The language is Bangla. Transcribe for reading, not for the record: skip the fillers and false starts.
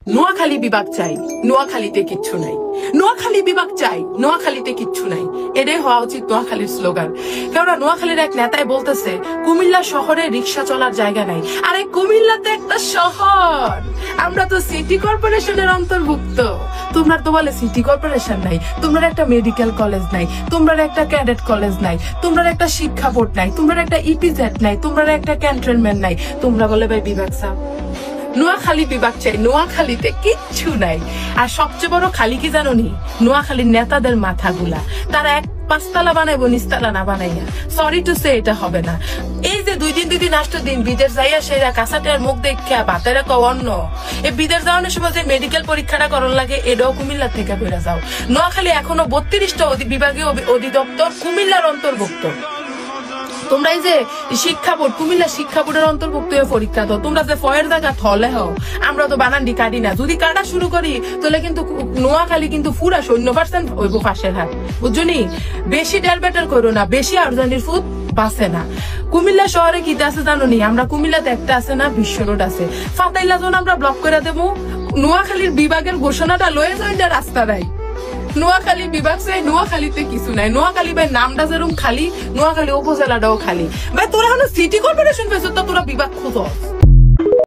নোয়াখালী বিভাগ চাই, নোয়াখালীতে কিচ্ছু নাই। নোয়াখালী বিভাগ চাই, নোয়াখালীতে কিচ্ছু নাই। এটাই হওয়া উচিত নোয়াখালীর স্লোগান। কেননা নোয়াখালীর এক নেতাই বলতেছে কুমিল্লা শহরে রিক্সা চলার জায়গা নাই। আরে কুমিল্লাতে একটা শহর, আমরা তো সিটি কর্পোরেশনের অন্তর্ভুক্ত। তোমরা তো বলে সিটি কর্পোরেশন নাই, তোমরা একটা মেডিকেল কলেজ নাই, তোমরা একটা ক্যাডেট কলেজ নাই, তোমরা একটা শিক্ষা বোর্ড নাই, তোমরা একটা ইপিজেড নাই, তোমরা একটা ক্যান্টনমেন্ট নাই। তোমরা বলে ভাই বিভাগ চাও। নোয়াখালী বিভাগ চাই, নোয়াখালীতে কিচ্ছু নাই। আর সবচেয়ে বড় খালি কি জানো নি? নোয়াখালীর নেতাদের মাথাগুলা। তারা এক পাঁচতলা বানাইবো নিচতলা না বানাইয়া। সরি টু সে, এটা হবে না। এই যে দুই দিন 8 দিন বিদেশ যাইয়া সেরা কাঁচাটার মুখ দেখা বাতেরা অন্য এই বিদেশ যাওয়ানোর সময় যে মেডিকেল পরীক্ষাটা করন লাগে, এটাও কুমিল্লা থেকে বেড়ে যাও। নোয়াখালী এখনো 32টা বিভাগীয় অধিদপ্তর কুমিল্লার অন্তর্ভুক্ত। তোমরা এই যে শিক্ষা বোর্ড, কুমিল্লা শিক্ষা বোর্ডের অন্তর্ভুক্ত হয়ে পরীক্ষা দাও। তোমরা যে ফয়ের জায়গা থলে হও, আমরা তো বানানডি কাটি না। যদি কাটা শুরু করি তাহলে কিন্তু নোয়াখালী কিন্তু পুরা 0% হইব পাশের হাত, বুঝছো নি? বেশি ডেল বেটার করো না, বেশি আর্জেন্টির ফুড বাসে না। কুমিল্লা শহরে কি আছে জানো নি? আমরা কুমিল্লাতে একটা আছে না, বিশ্ব রোড আছে। ফাতাইলা যখন আমরা ব্লক করে দেবো, নোয়াখালীর বিভাগের ঘোষণাটা লয়ে যায় না, রাস্তা নাই। নোয়াখালী বিভাগ চাই, নোয়াখালীতে কিছু নাই। নোয়াখালী ভাই নামটা যেরকম খালি, নোয়াখালী উপজেলাটাও খালি। ভাই তোরা এখন সিটি কর্পোরেশন পেয়েছ, তো তোরা বিভাগ খুঁজো।